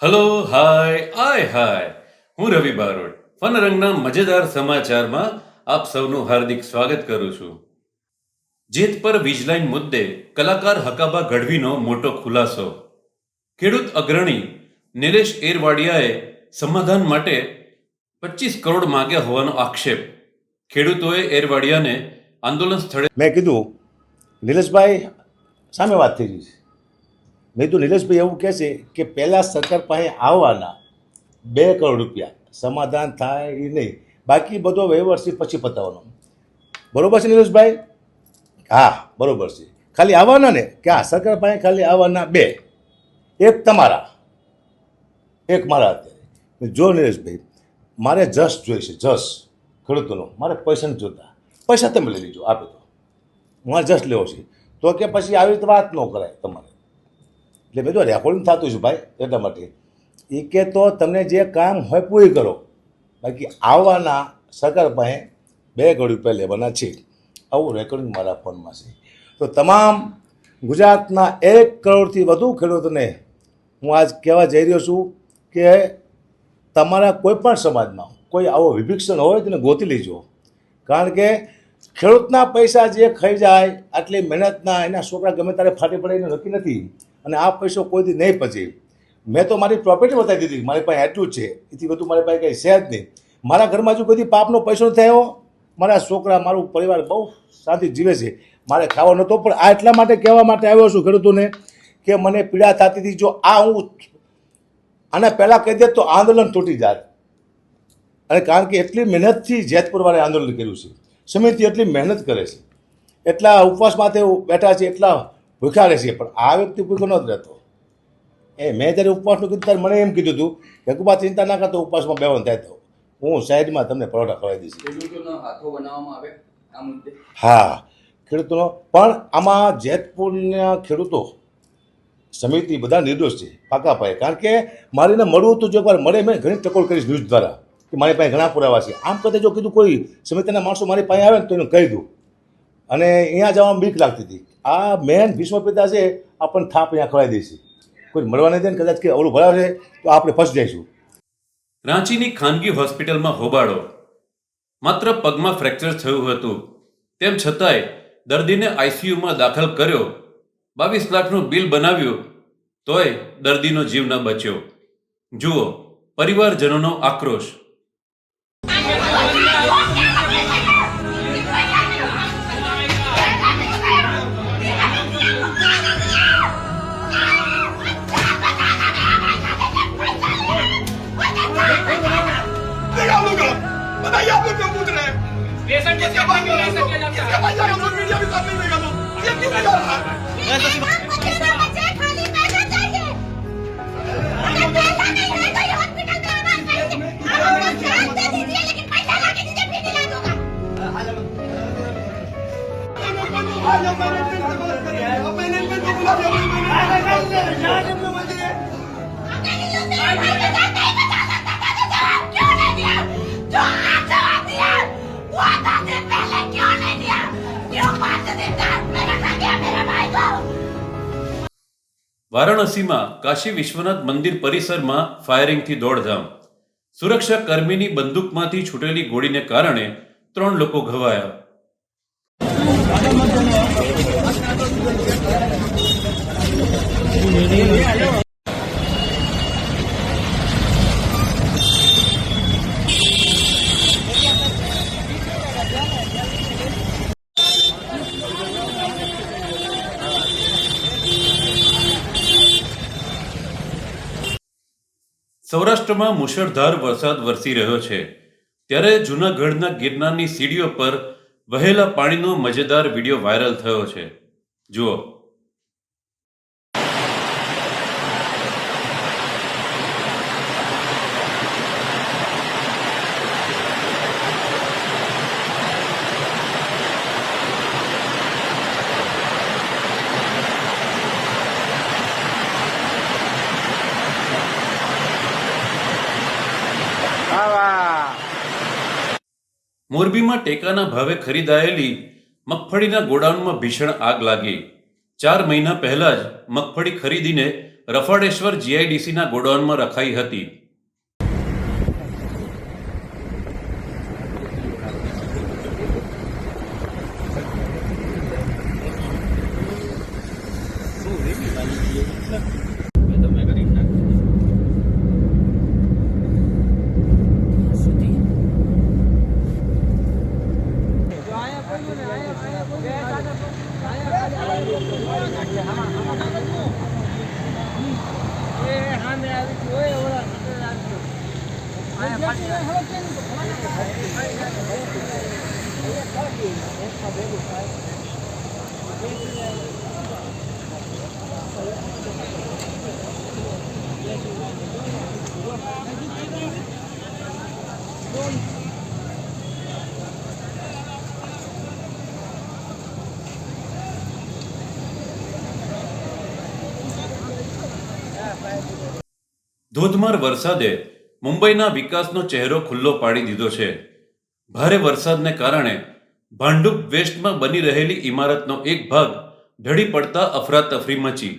Hello, હાય આય હાય. હું રવિ Barot fun રંગના મજેદાર સમાચારમાં આપ સૌનું હાર્દિક સ્વાગત કરું છું. જેત પર વીજલાઈન મુદ્દે કલાકાર હકાબા ગઢવીનો મોટો ખુલાસો. ખેડૂત અગ્રણી નિલેશ એરવાડિયાએ સમાધાન માટે 25 કરોડ માંગ્યા હોવાનો આક્ષેપ. ખેડૂતોએ એરવાડિયાને આંદોલન સ્થળે મેં કીધું નિલેશભાઈ સામે વાત થઈ ગઈ છે. મેં કીધું નિલેશભાઈ એવું કહે છે કે પહેલાં સરકાર પાસે આવવાના 2 કરોડ રૂપિયા સમાધાન થાય એ નહીં, બાકી બધો વહીવટ છે પછી પતાવવાનો. બરોબર છે નિલેશભાઈ? હા બરોબર છે. ખાલી આવવાના ને કે હા, સરકાર પાસે ખાલી આવવાના 2, એક તમારા એક મારા. અત્યારે જો નિલેશભાઈ, મારે જસ જોઈશે, જસ ખેડૂતોનો. મારે પૈસા નથી જોતા, પૈસા તમે લઈ લીજો, આપે તો મારે જસ લેવો છે. તો કે પછી આવી રીતે વાત ન કરાય તમારે. એટલે મેં તો રેકોર્ડિંગ થતું છે ભાઈ, એટલા માટે એ કે તો તમને જે કામ હોય પૂરી કરો, બાકી આવવાના સરકાર પાસે 2 કરોડ રૂપિયા લેવાના છે. આવું રેકોર્ડિંગ મારા ફોનમાં છે. તો તમામ ગુજરાતના 1 કરોડથી વધુ ખેડૂતોને હું આજ કહેવા જઈ રહ્યો છું કે તમારા કોઈ પણ સમાજમાં કોઈ આવો વિભીક્ષણ હોય તેને ગોતી લેજો. કારણ કે ખેડૂતના પૈસા જે ખાઈ જાય, આટલી મહેનતના, એના છોકરા ગમે ત્યારે ફાટી પડે એનું નક્કી નથી. અને આ પૈસો કોઈથી નહીં પચે. મેં તો મારી પ્રોપર્ટી બતાવી દીધી, મારી પાસે એટલું જ છે, એથી બધું મારી પાસે કંઈ છે જ નહીં. મારા ઘરમાં હજુ કોઈથી પાપનો પૈસો નથી આવ્યો. મારા છોકરા, મારું પરિવાર બહુ શાંતિ જીવે છે. મારે ખાવા નહોતો, પણ આ એટલા માટે કહેવા માટે આવ્યો છું ખેડૂતોને કે મને પીડા થતી હતી. જો આ હું આના પહેલાં કહી દે તો આંદોલન તૂટી જાત. અને કારણ કે એટલી મહેનતથી જેતપુરવાળાએ આંદોલન કર્યું છે, સમિતિ એટલી મહેનત કરે છે, એટલા ઉપવાસમાં બેઠા છે, એટલા ભૂખ્યા રહે છે, પણ આ વ્યક્તિ ભૂખ્યો ન જ રહેતો. મેં જ્યારે ઉપવાસનું કીધું ત્યારે મને એમ કીધું હતું કે કુબા ચિંતા ના કરતો, ઉપવાસમાં બેવાનું થાય તો હું સાઈડમાં તમને પરોઠા ખવડાવી દઈશ. ખેડૂતોનો હાથો બનાવવામાં આવે આ મુદ્દે. હા, ખેડૂતોનો પણ આમાં જેતપુરના ખેડૂતો સમિતિ બધા નિર્દોષ છે, પાકા પાયે. કારણ કે મારીને મળવું હતું, જો એકવાર મળે, મેં ઘણી ટકોર કરીશ ન્યૂઝ દ્વારા કે મારી પાસે ઘણા પુરાવા છે. આમ કરતા જો કીધું કોઈ સમિતિના માણસો મારી પાસે આવે ને તો એને કહી દઉં. અને અહીંયા જવામાં બીક લાગતી હતી. આ મેન ભીષ્મ પિતા છે, આપણને થાપ અહીંયા ખવડાવી દઈશું. કોઈ મળવા નહીં દે ને, કદાચ કે ઓલું ભરાવશે તો આપણે ફસી જઈશું. રાંચીની ખાનગી હોસ્પિટલમાં હોબાળો. માત્ર પગમાં ફ્રેક્ચર થયું હતું, તેમ છતાંય દર્દીને આઈસીયુમાં દાખલ કર્યો. 22 લાખનું બિલ બનાવ્યું, તોય દર્દીનો જીવ ન બચ્યો. જુઓ પરિવારજનોનો આક્રોશ. बताइए आप लोग क्यों पूछ रहे हैं? पेशेंट को सेवा क्यों नहीं किया जाता है? इसके बाद हम लोग मीडिया भी साथ नहीं देगा तो ये क्यों नहीं कर रहा है? बच्चे खाली पैसा चाहिए। अगर पैसा नहीं है तो ये हॉस्पिटल में आना चाहिए। आप लोग जान दे दीजिए, लेकिन पैसा ला के दीजिए, फिर इलाज होगा। मैनेजमेंट को बुला दिया, क्यों नहीं दिया? जो आज जवाब दिया वो 10 दिन पहले क्यों नहीं दिया? क्यों 5 दिन तक मेरा रह गया मेरे भाई को? વારાણસીમાં કાશી વિશ્વનાથ મંદિર પરિસરમાં ફાયરિંગથી દોડધામ. સુરક્ષા કર્મીની બંદૂકમાંથી છૂટેલી ગોળીને કારણે 3 લોકો ઘવાયા. સૌરાષ્ટ્રમાં મુશળધાર વરસાદ વરસી રહ્યો છે, ત્યારે જૂનાગઢના ગિરનારની સીડીઓ પર વહેલા પાણીનો મજેદાર વિડીયો વાયરલ થયો છે. જુઓ. મોરબીમાં ટેકાના ભાવે ખરીદાયેલી મગફળીના ગોડાઉનમાં ભીષણ આગ લાગી. 4 મહિના પહેલા જ મગફળી ખરીદીને રફાડેશ્વર જીઆઈડીસીના ગોડાઉનમાં રખાઈ હતી. ધોધમાર વરસાદે મુંબઈના વિકાસનો ચહેરો ખુલ્લો પાડી દીધો છે. ભારે વરસાદને કારણે ભાંડુપ વેસ્ટમાં બની રહેલી ઇમારતનો એક ભાગ ઢળી પડતા અફરાતફરી મચી.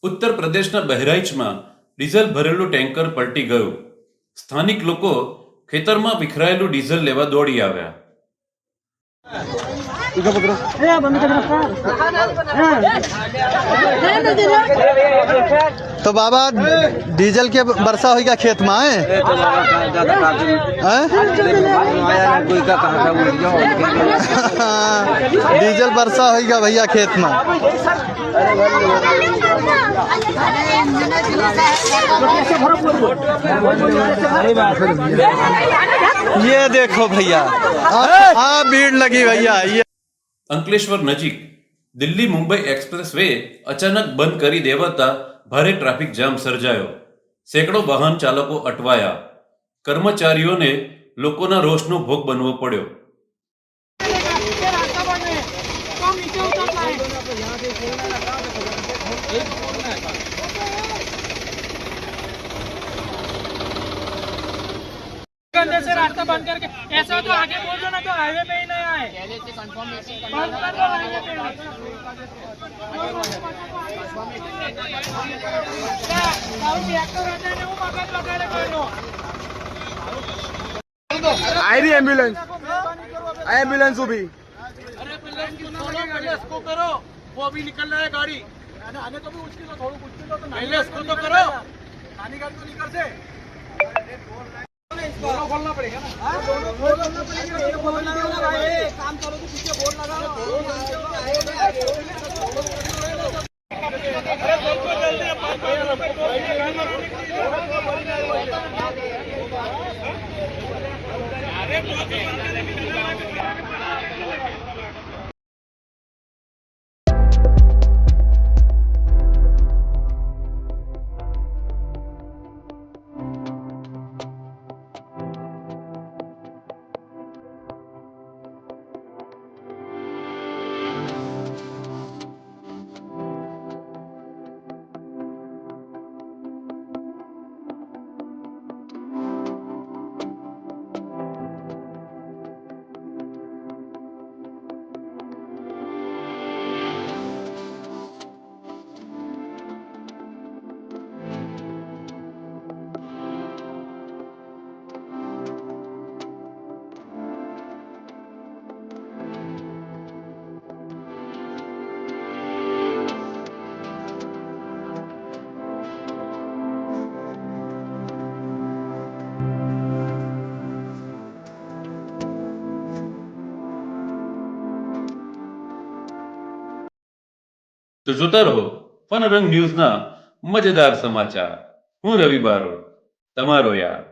ઉત્તર પ્રદેશના બહરાઇચમાં ડીઝલ ભરેલું ટેન્કર પલટી ગયું. સ્થાનિક લોકો ખેતરમાં વિખરાયેલું ડીઝલ લેવા દોડી આવ્યા. तो बाबा डीजल के वर्षा होगा खेत में हैं? डीजल वर्षा होगा भैया खेत में. ये देखो भैया भीड़ लगी भैया. ये અંકલેશ્વર નજીક દિલ્હી મુંબઈ એક્સપ્રેસ વે અચાનક બંધ કરી દેવાતા ભારે ટ્રાફિક જામ સર્જાયો. સેંકડો વાહન ચાલકો અટવાયા. કર્મચારીઓને લોકોના રોષનો ભોગ બનવો પડ્યો. गंदे से रास्ता बंद करके ऐसा तो आगे बोल दो ना तो हाईवे पे ही नहीं आए पहले से कंफर्मेशन बंद कर दो हाईवे पे एक्टर रहते हैं वो मगज लगाने कोई नो आई रही एम्बुलेंस भी अरे एम्बुलेंस की पहले इसको करो वो अभी निकल रहा है गाड़ी आने तो भी उसकी तो थोड़ी कुछ तो पहले इसको तो करो आनी गाड़ी तो निकल से दोनों खोलना पड़ेगा ना दोनों खोलना पड़ेगा काम करो तो पीछे बोर्ड लगाओ તો જોતા રહો ફન રંગ ન્યૂઝના મજેદાર સમાચાર. હું રવિ બારોટ, તમારો યાર.